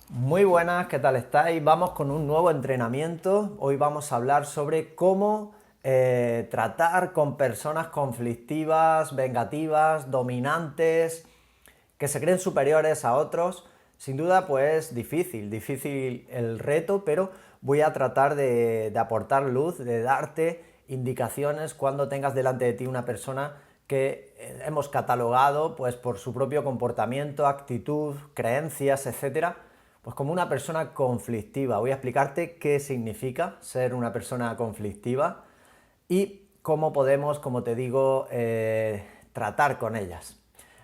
Muy buenas, ¿qué tal estáis? Vamos con un nuevo entrenamiento. Hoy vamos a hablar sobre cómo tratar con personas conflictivas, vengativas, dominantes, que se creen superiores a otros. Sin duda, pues difícil el reto, pero voy a tratar de aportar luz, de darte indicaciones cuando tengas delante de ti una persona que hemos catalogado pues por su propio comportamiento, actitud, creencias, etcétera, pues como una persona conflictiva. Voy a explicarte qué significa ser una persona conflictiva y cómo podemos, como te digo, tratar con ellas.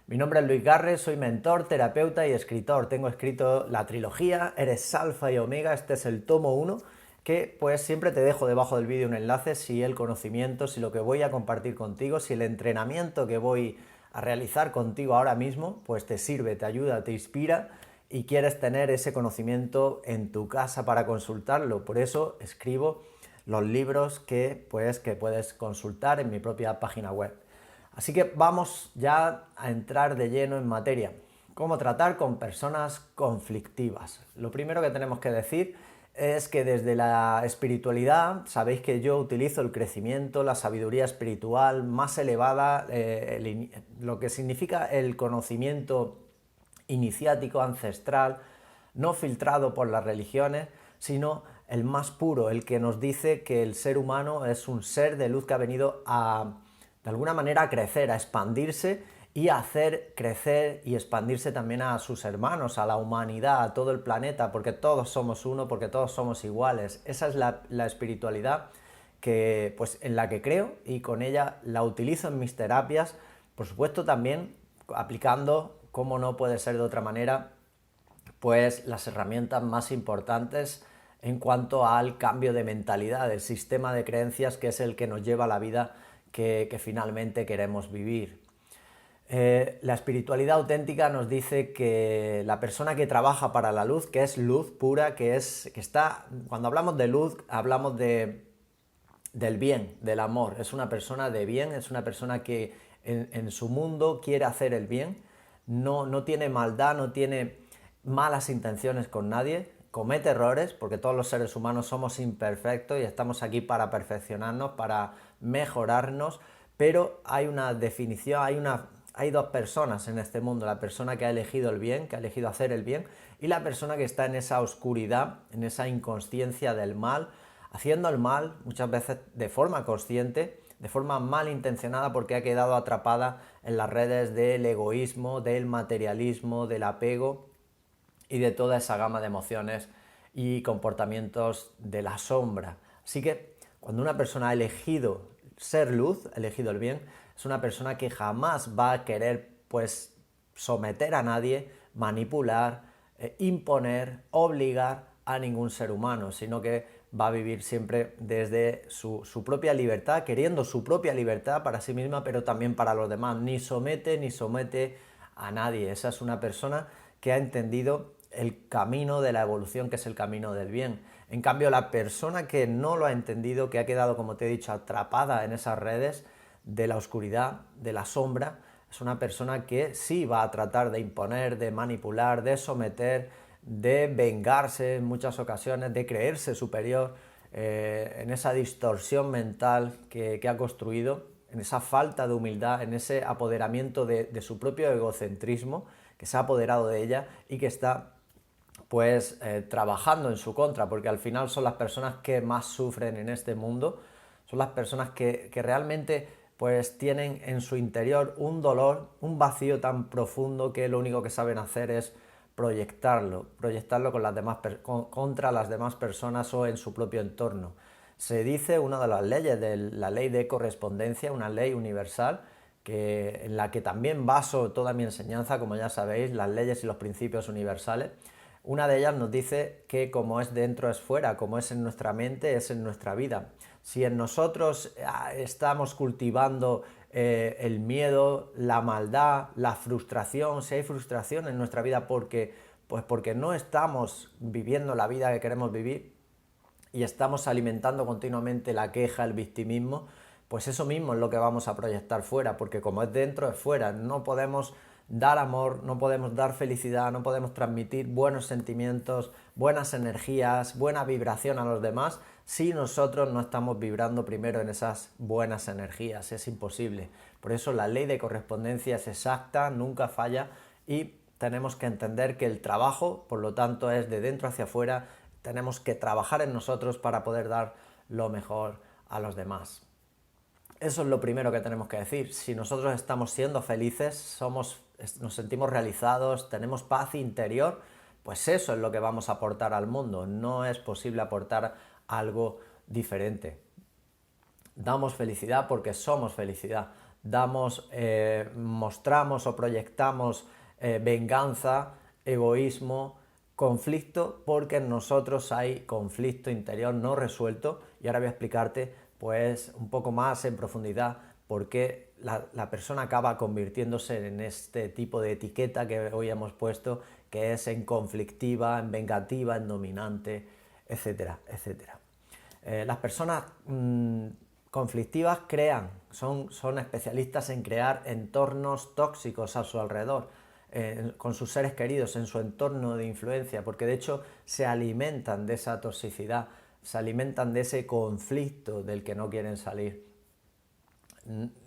Mi nombre es Luis Garres, soy mentor, terapeuta y escritor. Tengo escrito la trilogía Eres Alfa y Omega, este es el tomo 1, que pues siempre te dejo debajo del vídeo un enlace si el conocimiento, si lo que voy a compartir contigo, si el entrenamiento que voy a realizar contigo ahora mismo, pues te sirve, te ayuda, te inspira y quieres tener ese conocimiento en tu casa para consultarlo. Por eso escribo los libros que puedes consultar en mi propia página web. Así que vamos ya a entrar de lleno en materia. ¿Cómo tratar con personas conflictivas? Lo primero que tenemos que decir es que desde la espiritualidad, sabéis que yo utilizo el crecimiento, la sabiduría espiritual más elevada, lo que significa el conocimiento iniciático, ancestral, no filtrado por las religiones, sino el más puro, el que nos dice que el ser humano es un ser de luz que ha venido a, de alguna manera, a crecer, a expandirse y a hacer crecer y expandirse también a sus hermanos, a la humanidad, a todo el planeta, porque todos somos uno, porque todos somos iguales. Esa es la espiritualidad que, pues, en la que creo y con ella la utilizo en mis terapias, por supuesto también aplicando, como no puede ser de otra manera, pues las herramientas más importantes en cuanto al cambio de mentalidad, del sistema de creencias que es el que nos lleva a la vida que finalmente queremos vivir. La espiritualidad auténtica nos dice que la persona que trabaja para la luz, que es luz pura, que está, cuando hablamos de luz, hablamos del bien, del amor. Es una persona de bien, es una persona que en su mundo quiere hacer el bien, no tiene maldad, no tiene malas intenciones con nadie, comete errores, porque todos los seres humanos somos imperfectos y estamos aquí para perfeccionarnos, para mejorarnos, pero hay una definición, hay dos personas en este mundo, la persona que ha elegido el bien, que ha elegido hacer el bien, y la persona que está en esa oscuridad, en esa inconsciencia del mal, haciendo el mal, muchas veces de forma consciente, de forma malintencionada, porque ha quedado atrapada en las redes del egoísmo, del materialismo, del apego y de toda esa gama de emociones y comportamientos de la sombra. Así que cuando una persona ha elegido ser luz, ha elegido el bien, es una persona que jamás va a querer pues someter a nadie, manipular, imponer, obligar a ningún ser humano, sino que va a vivir siempre desde su propia libertad, queriendo su propia libertad para sí misma, pero también para los demás. Ni somete a nadie. Esa es una persona que ha entendido el camino de la evolución, que es el camino del bien. En cambio, la persona que no lo ha entendido, que ha quedado, como te he dicho, atrapada en esas redes de la oscuridad, de la sombra, es una persona que sí va a tratar de imponer, de manipular, de someter, de vengarse en muchas ocasiones, de creerse superior, en esa distorsión mental que ha construido, en esa falta de humildad, en ese apoderamiento de su propio egocentrismo, que se ha apoderado de ella y que está pues trabajando en su contra, porque al final son las personas que más sufren en este mundo, son las personas que realmente pues tienen en su interior un dolor, un vacío tan profundo que lo único que saben hacer es proyectarlo con las demás, contra las demás personas o en su propio entorno. Se dice una de las leyes, de la ley de correspondencia, una ley universal, en la que también baso toda mi enseñanza, como ya sabéis, las leyes y los principios universales. Una de ellas nos dice que como es dentro es fuera, como es en nuestra mente es en nuestra vida. Si en nosotros estamos cultivando el miedo, la maldad, la frustración, si hay frustración en nuestra vida porque no estamos viviendo la vida que queremos vivir y estamos alimentando continuamente la queja, el victimismo, pues eso mismo es lo que vamos a proyectar fuera, porque como es dentro es fuera. No podemos dar amor, no podemos dar felicidad, no podemos transmitir buenos sentimientos, buenas energías, buena vibración a los demás si nosotros no estamos vibrando primero en esas buenas energías. Es imposible. Por eso la ley de correspondencia es exacta, nunca falla, y tenemos que entender que el trabajo, por lo tanto, es de dentro hacia afuera. Tenemos que trabajar en nosotros para poder dar lo mejor a los demás. Eso es lo primero que tenemos que decir. Si nosotros estamos siendo felices, nos sentimos realizados, tenemos paz interior, pues eso es lo que vamos a aportar al mundo. No es posible aportar algo diferente. Damos felicidad porque somos felicidad. Mostramos o proyectamos venganza, egoísmo, conflicto, porque en nosotros hay conflicto interior no resuelto, y ahora voy a explicarte pues un poco más en profundidad por qué la persona acaba convirtiéndose en este tipo de etiqueta que hoy hemos puesto, que es en conflictiva, en vengativa, en dominante, etcétera, etcétera. Las personas conflictivas son especialistas en crear entornos tóxicos a su alrededor, con sus seres queridos, en su entorno de influencia, porque de hecho se alimentan de esa toxicidad, se alimentan de ese conflicto del que no quieren salir.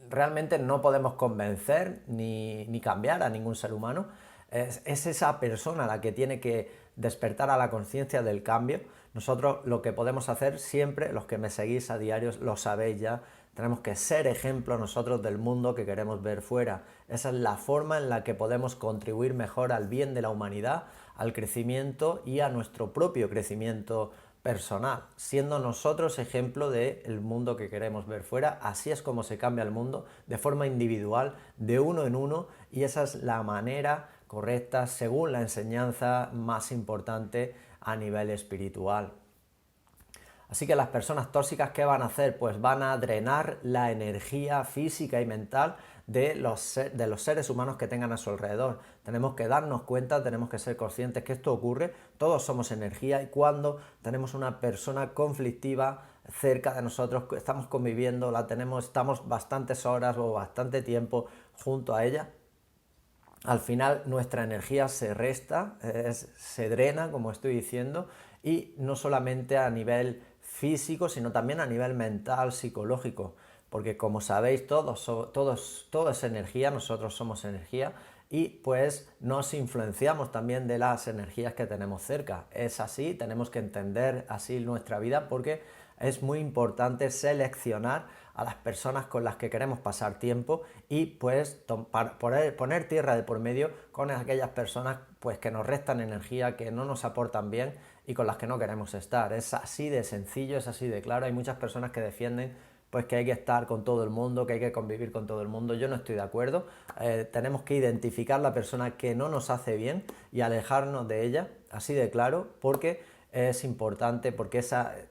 Realmente no podemos convencer ni cambiar a ningún ser humano. Es esa persona la que tiene que despertar a la conciencia del cambio. Nosotros lo que podemos hacer siempre, los que me seguís a diario lo sabéis ya, tenemos que ser ejemplo nosotros del mundo que queremos ver fuera. Esa es la forma en la que podemos contribuir mejor al bien de la humanidad, al crecimiento y a nuestro propio crecimiento personal, siendo nosotros ejemplo del mundo que queremos ver fuera. Así es como se cambia el mundo, de forma individual, de uno en uno, y esa es la manera correcta según la enseñanza más importante a nivel espiritual. Así que las personas tóxicas, ¿qué van a hacer? Pues van a drenar la energía física y mental de los seres humanos que tengan a su alrededor. Tenemos que darnos cuenta, tenemos que ser conscientes que esto ocurre. Todos somos energía, y cuando tenemos una persona conflictiva cerca de nosotros, estamos conviviendo, estamos bastantes horas o bastante tiempo junto a ella, al final nuestra energía se resta, se drena, como estoy diciendo, y no solamente a nivel físico, sino también a nivel mental, psicológico, porque como sabéis, todo es energía, nosotros somos energía, y pues nos influenciamos también de las energías que tenemos cerca. Es así, tenemos que entender así nuestra vida, porque es muy importante seleccionar a las personas con las que queremos pasar tiempo, y pues poner tierra de por medio con aquellas personas pues que nos restan energía, que no nos aportan bien y con las que no queremos estar. Es así de sencillo, es así de claro. Hay muchas personas que defienden pues que hay que estar con todo el mundo, que hay que convivir con todo el mundo. Yo no estoy de acuerdo. Tenemos que identificar la persona que no nos hace bien y alejarnos de ella, así de claro, porque es importante, porque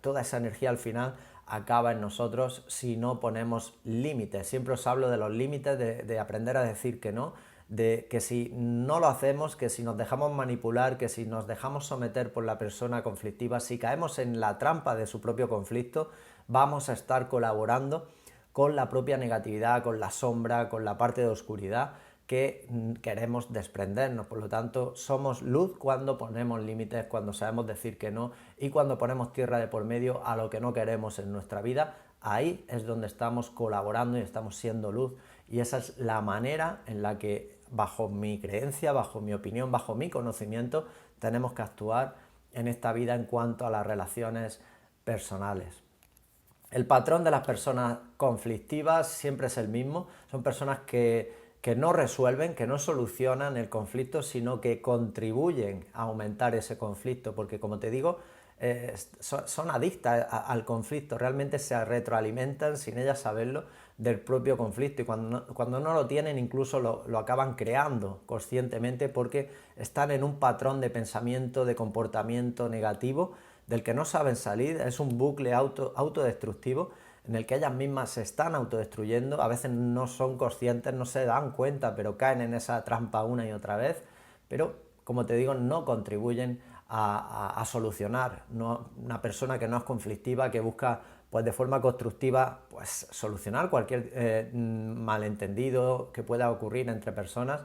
toda esa energía al final acaba en nosotros si no ponemos límites. Siempre os hablo de los límites, de aprender a decir que no, de que si no lo hacemos, que si nos dejamos manipular, que si nos dejamos someter por la persona conflictiva, si caemos en la trampa de su propio conflicto, vamos a estar colaborando con la propia negatividad, con la sombra, con la parte de oscuridad que queremos desprendernos. Por lo tanto, somos luz cuando ponemos límites, cuando sabemos decir que no, y cuando ponemos tierra de por medio a lo que no queremos en nuestra vida. Ahí es donde estamos colaborando y estamos siendo luz, y esa es la manera en la que, bajo mi creencia, bajo mi opinión, bajo mi conocimiento, tenemos que actuar en esta vida en cuanto a las relaciones personales. El patrón de las personas conflictivas siempre es el mismo. Son personas que no resuelven, que no solucionan el conflicto, sino que contribuyen a aumentar ese conflicto, porque como te digo, son adictas al conflicto, realmente se retroalimentan sin ellas saberlo del propio conflicto, y cuando no lo tienen incluso lo acaban creando conscientemente, porque están en un patrón de pensamiento, de comportamiento negativo del que no saben salir. Es un bucle autodestructivo en el que ellas mismas se están autodestruyendo. A veces no son conscientes, no se dan cuenta, pero caen en esa trampa una y otra vez. Pero, como te digo, no contribuyen a solucionar. Una persona que no es conflictiva, que busca pues de forma constructiva pues solucionar cualquier malentendido que pueda ocurrir entre personas,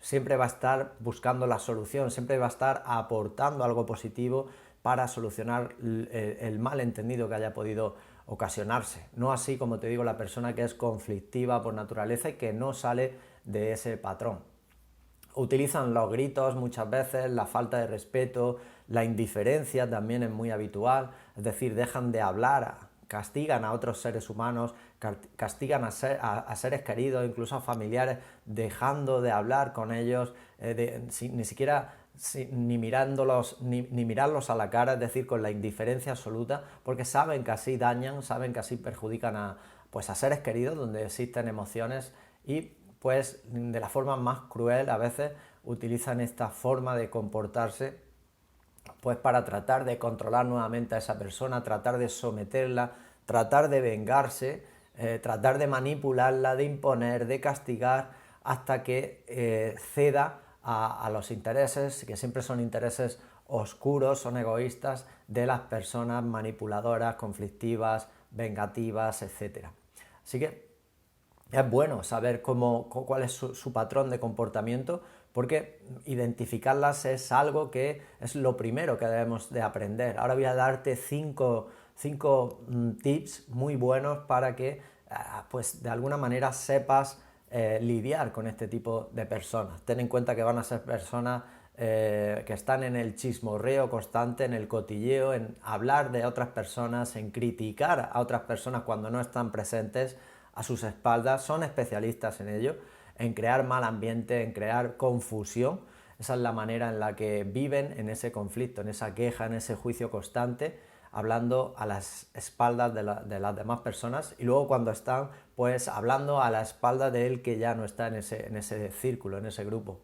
siempre va a estar buscando la solución, siempre va a estar aportando algo positivo para solucionar el malentendido que haya podido ocasionarse. No así, como te digo, la persona que es conflictiva por naturaleza y que no sale de ese patrón. Utilizan los gritos muchas veces, la falta de respeto, la indiferencia también es muy habitual, es decir, dejan de hablar, castigan a otros seres humanos, castigan a seres queridos, incluso a familiares, dejando de hablar con ellos, ni siquiera ni mirándolos, ni mirarlos a la cara, es decir, con la indiferencia absoluta, porque saben que así dañan, saben que así perjudican pues a seres queridos donde existen emociones y pues de la forma más cruel a veces utilizan esta forma de comportarse pues para tratar de controlar nuevamente a esa persona, tratar de someterla, tratar de vengarse, tratar de manipularla, de imponer, de castigar, hasta que ceda a los intereses, que siempre son intereses oscuros, son egoístas, de las personas manipuladoras, conflictivas, vengativas, etc. Así que es bueno saber cuál es su patrón de comportamiento, porque identificarlas es algo que es lo primero que debemos de aprender. Ahora voy a darte cinco tips muy buenos para que pues de alguna manera sepas lidiar con este tipo de personas. Ten en cuenta que van a ser personas que están en el chismorreo constante, en el cotilleo, en hablar de otras personas, en criticar a otras personas cuando no están presentes a sus espaldas, son especialistas en ello, en crear mal ambiente, en crear confusión. Esa es la manera en la que viven en ese conflicto, en esa queja, en ese juicio constante, hablando a las espaldas de las demás personas, y luego cuando están pues hablando a la espalda de él que ya no está en ese círculo, en ese grupo.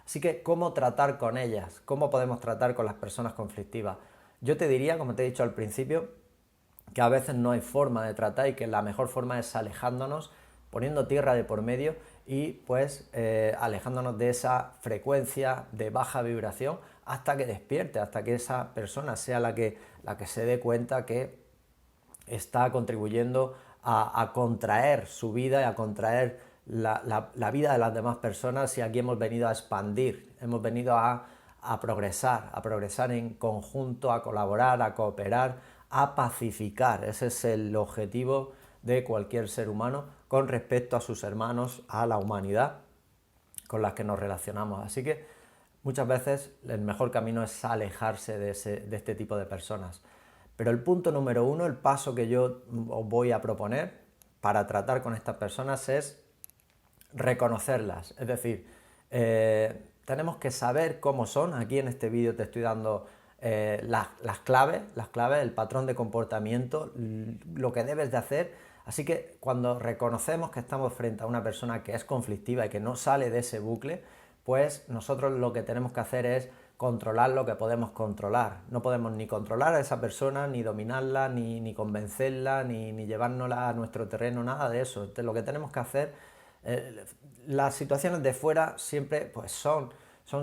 Así que, ¿cómo tratar con ellas? ¿Cómo podemos tratar con las personas conflictivas? Yo te diría, como te he dicho al principio, que a veces no hay forma de tratar y que la mejor forma es alejándonos, poniendo tierra de por medio y pues alejándonos de esa frecuencia de baja vibración hasta que despierte, hasta que esa persona sea la que se dé cuenta que está contribuyendo a contraer su vida y a contraer la vida de las demás personas, y aquí hemos venido a expandir, hemos venido a progresar en conjunto, a colaborar, a cooperar, a pacificar. Ese es el objetivo de cualquier ser humano con respecto a sus hermanos, a la humanidad con la que nos relacionamos. Así que muchas veces el mejor camino es alejarse de este tipo de personas. Pero el punto número uno, el paso que yo os voy a proponer para tratar con estas personas es reconocerlas. Es decir, tenemos que saber cómo son. Aquí en este vídeo te estoy dando las claves, el patrón de comportamiento, lo que debes de hacer. Así que cuando reconocemos que estamos frente a una persona que es conflictiva y que no sale de ese bucle, pues nosotros lo que tenemos que hacer es controlar lo que podemos controlar. No podemos ni controlar a esa persona, ni dominarla, ni convencerla, ni llevárnosla a nuestro terreno, nada de eso. Entonces, lo que tenemos que hacer, las situaciones de fuera siempre pues son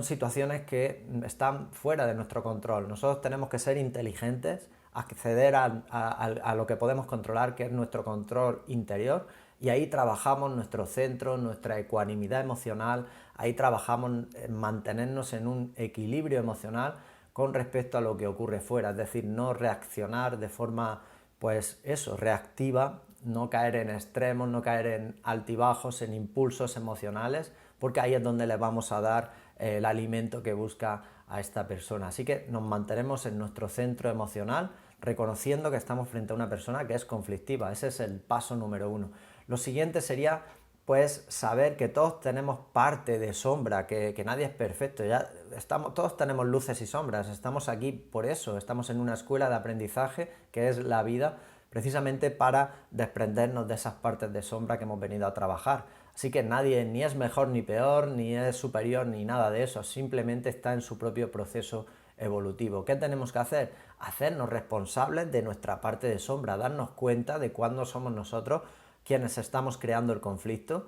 situaciones que están fuera de nuestro control. Nosotros tenemos que ser inteligentes, acceder a lo que podemos controlar, que es nuestro control interior, y ahí trabajamos nuestro centro, nuestra ecuanimidad emocional, ahí trabajamos en mantenernos en un equilibrio emocional con respecto a lo que ocurre fuera, es decir, no reaccionar de forma, pues eso, reactiva, no caer en extremos, no caer en altibajos, en impulsos emocionales, porque ahí es donde le vamos a dar el alimento que busca a esta persona. Así que nos mantenemos en nuestro centro emocional, reconociendo que estamos frente a una persona que es conflictiva. Ese es el paso número uno. Lo siguiente sería pues saber que todos tenemos parte de sombra, que nadie es perfecto, todos tenemos luces y sombras, estamos aquí por eso, estamos en una escuela de aprendizaje que es la vida, precisamente para desprendernos de esas partes de sombra que hemos venido a trabajar. Así que nadie ni es mejor ni peor, ni es superior, ni nada de eso, simplemente está en su propio proceso evolutivo. ¿Qué tenemos que hacer? Hacernos responsables de nuestra parte de sombra, darnos cuenta de cuándo somos nosotros quienes estamos creando el conflicto,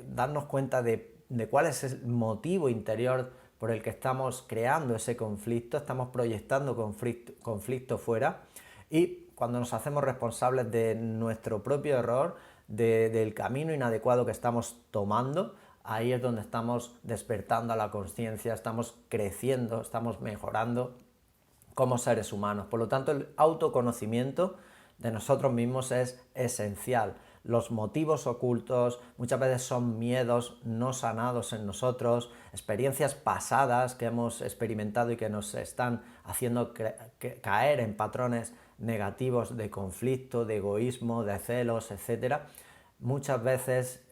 darnos cuenta de cuál es el motivo interior por el que estamos creando ese conflicto, estamos proyectando conflicto fuera, y cuando nos hacemos responsables de nuestro propio error, del camino inadecuado que estamos tomando ahí es donde estamos despertando a la conciencia, estamos creciendo, estamos mejorando como seres humanos. Por lo tanto, el autoconocimiento de nosotros mismos es esencial. Los motivos ocultos muchas veces son miedos no sanados en nosotros, experiencias pasadas que hemos experimentado y que nos están haciendo caer en patrones negativos de conflicto, de egoísmo, de celos, etc. Muchas veces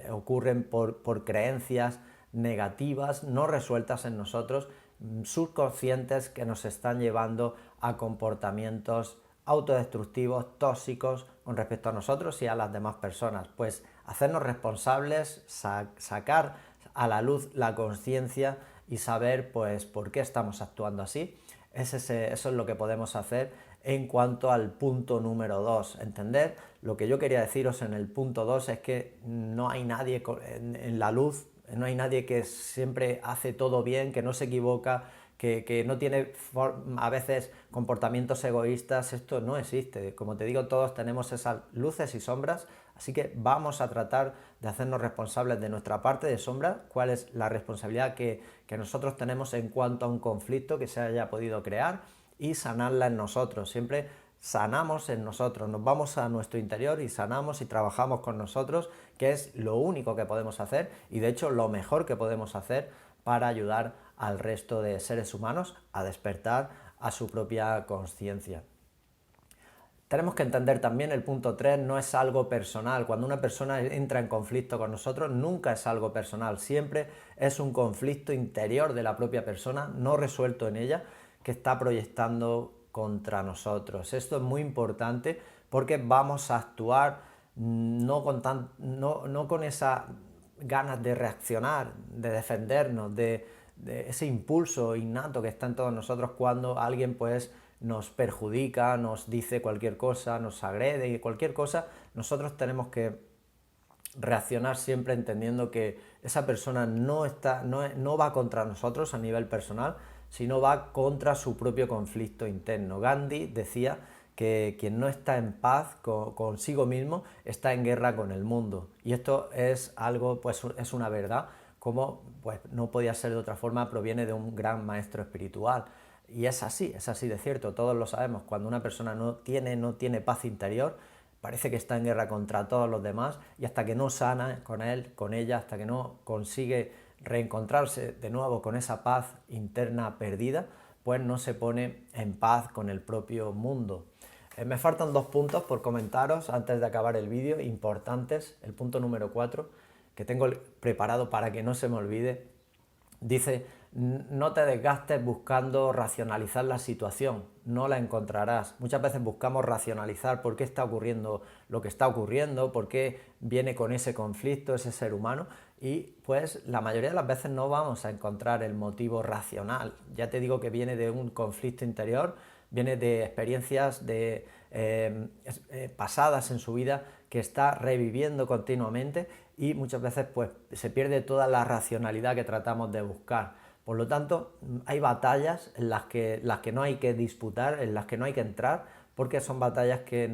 ocurren por creencias negativas no resueltas en nosotros, subconscientes, que nos están llevando a comportamientos autodestructivos, tóxicos con respecto a nosotros y a las demás personas. Pues hacernos responsables, sacar a la luz la conciencia y saber pues por qué estamos actuando así. Eso es lo que podemos hacer en cuanto al punto número 2. Entender lo que yo quería deciros en el punto 2 es que no hay nadie en la luz, no hay nadie que siempre hace todo bien, que no se equivoca, que no tiene a veces comportamientos egoístas. Esto no existe. Como te digo, todos tenemos esas luces y sombras, así que vamos a tratar de hacernos responsables de nuestra parte de sombra, cuál es la responsabilidad que nosotros tenemos en cuanto a un conflicto que se haya podido crear y sanarla en nosotros. Siempre sanamos en nosotros, nos vamos a nuestro interior y sanamos y trabajamos con nosotros, que es lo único que podemos hacer y de hecho lo mejor que podemos hacer para ayudar al resto de seres humanos a despertar a su propia conciencia. Tenemos que entender también el punto 3, no es algo personal. Cuando una persona entra en conflicto con nosotros, nunca es algo personal, siempre es un conflicto interior de la propia persona, no resuelto en ella, que está proyectando contra nosotros. Esto es muy importante porque vamos a actuar no con esa ganas de reaccionar, de defendernos, de ese impulso innato que está en todos nosotros cuando alguien pues nos perjudica, nos dice cualquier cosa, nos agrede y cualquier cosa. Nosotros tenemos que reaccionar siempre entendiendo que esa persona no va contra nosotros a nivel personal, sino va contra su propio conflicto interno. Gandhi decía que quien no está en paz consigo mismo está en guerra con el mundo. Y esto es algo, pues es una verdad, como pues no podía ser de otra forma, proviene de un gran maestro espiritual. Y es así de cierto, todos lo sabemos. Cuando una persona no tiene paz interior, parece que está en guerra contra todos los demás y hasta que no sana con él, con ella, hasta que no consigue reencontrarse de nuevo con esa paz interna perdida, pues no se pone en paz con el propio mundo. Me faltan 2 puntos por comentaros antes de acabar el vídeo, importantes. El punto número 4, que tengo preparado para que no se me olvide, dice: no te desgastes buscando racionalizar la situación, no la encontrarás. Muchas veces buscamos racionalizar por qué está ocurriendo lo que está ocurriendo, por qué viene con ese conflicto ese ser humano, y pues la mayoría de las veces no vamos a encontrar el motivo racional. Ya te digo que viene de un conflicto interior, viene de experiencias pasadas en su vida que está reviviendo continuamente y muchas veces pues se pierde toda la racionalidad que tratamos de buscar. Por lo tanto, hay batallas en las que no hay que disputar, en las que no hay que entrar, porque son batallas que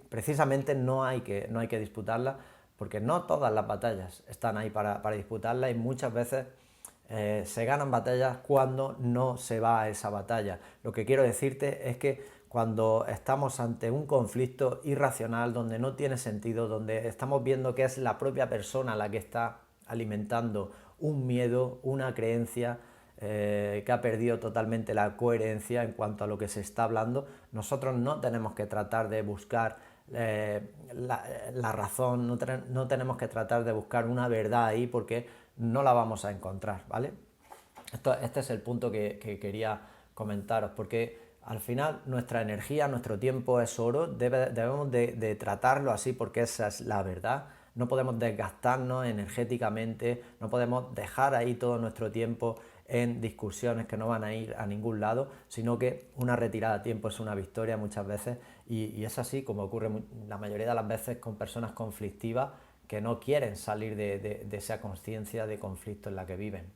precisamente no hay que disputarlas, porque no todas las batallas están ahí para disputarlas y muchas veces se ganan batallas cuando no se va a esa batalla. Lo que quiero decirte es que cuando estamos ante un conflicto irracional, donde no tiene sentido, donde estamos viendo que es la propia persona la que está alimentando un miedo, una creencia que ha perdido totalmente la coherencia en cuanto a lo que se está hablando, nosotros no tenemos que tratar de buscar la razón, no tenemos que tratar de buscar una verdad ahí porque no la vamos a encontrar, ¿vale? Este es el punto que quería comentaros, porque al final nuestra energía, nuestro tiempo es oro, debemos de tratarlo así porque esa es la verdad. No podemos desgastarnos energéticamente, no podemos dejar ahí todo nuestro tiempo en discusiones que no van a ir a ningún lado, sino que una retirada a tiempo es una victoria muchas veces y es así como ocurre la mayoría de las veces con personas conflictivas que no quieren salir de esa conciencia de conflicto en la que viven.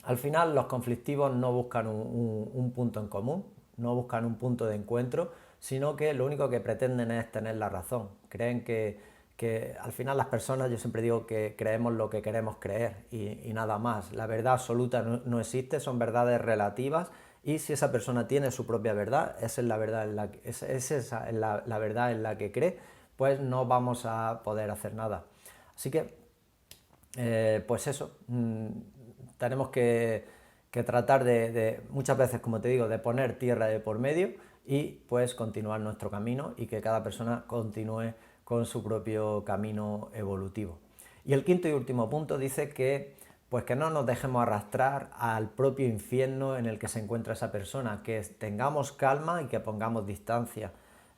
Al final los conflictivos no buscan un punto en común, no buscan un punto de encuentro, sino que lo único que pretenden es tener la razón. Creen que que al final las personas, yo siempre digo que creemos lo que queremos creer y nada más. La verdad absoluta no existe, son verdades relativas, y si esa persona tiene su propia verdad, esa es la verdad la verdad en la que cree, pues no vamos a poder hacer nada. Así que, pues eso, tenemos que tratar muchas veces, como te digo, de poner tierra de por medio y pues continuar nuestro camino, y que cada persona continúe con su propio camino evolutivo. Y el quinto y último punto dice que pues que no nos dejemos arrastrar al propio infierno en el que se encuentra esa persona, que tengamos calma y que pongamos distancia.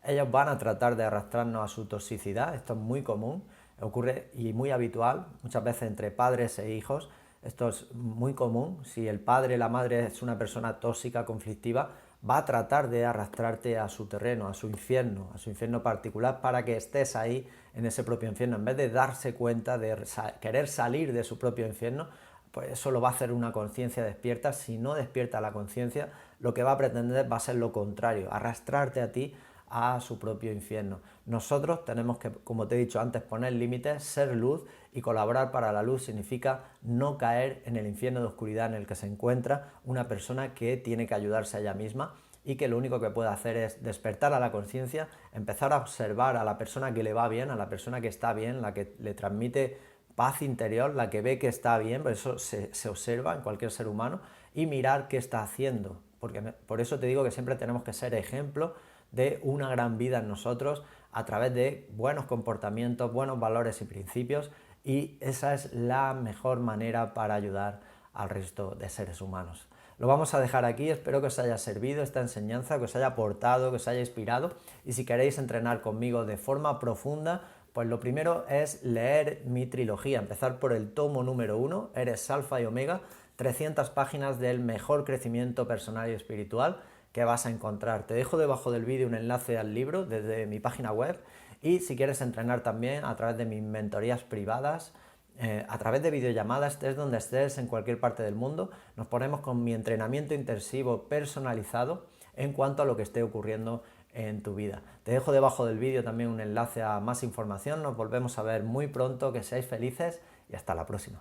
Ellos van a tratar de arrastrarnos a su toxicidad, esto es muy común, ocurre y muy habitual, muchas veces entre padres e hijos. Esto es muy común. Si el padre o la madre es una persona tóxica, conflictiva, va a tratar de arrastrarte a su terreno, a su infierno particular, para que estés ahí en ese propio infierno. En vez de darse cuenta de querer salir de su propio infierno, pues eso lo va a hacer una conciencia despierta. Si no despierta la conciencia, lo que va a pretender va a ser lo contrario, arrastrarte a ti a su propio infierno. Nosotros tenemos que, como te he dicho antes, poner límites, ser luz, y colaborar para la luz significa no caer en el infierno de oscuridad en el que se encuentra una persona que tiene que ayudarse a ella misma, y que lo único que puede hacer es despertar a la conciencia, empezar a observar a la persona que le va bien, a la persona que está bien, la que le transmite paz interior, la que ve que está bien, por eso se observa en cualquier ser humano, y mirar qué está haciendo. Porque por eso te digo que siempre tenemos que ser ejemplo de una gran vida en nosotros a través de buenos comportamientos, buenos valores y principios, y esa es la mejor manera para ayudar al resto de seres humanos. Lo vamos a dejar aquí, espero que os haya servido esta enseñanza, que os haya aportado, que os haya inspirado, y si queréis entrenar conmigo de forma profunda, pues lo primero es leer mi trilogía, empezar por el tomo número 1, Eres Alfa y Omega, 300 páginas del mejor crecimiento personal y espiritual que vas a encontrar. Te dejo debajo del vídeo un enlace al libro desde mi página web, y si quieres entrenar también a través de mis mentorías privadas, a través de videollamadas, estés donde estés, en cualquier parte del mundo, nos ponemos con mi entrenamiento intensivo personalizado en cuanto a lo que esté ocurriendo en tu vida. Te dejo debajo del vídeo también un enlace a más información. Nos volvemos a ver muy pronto, que seáis felices y hasta la próxima.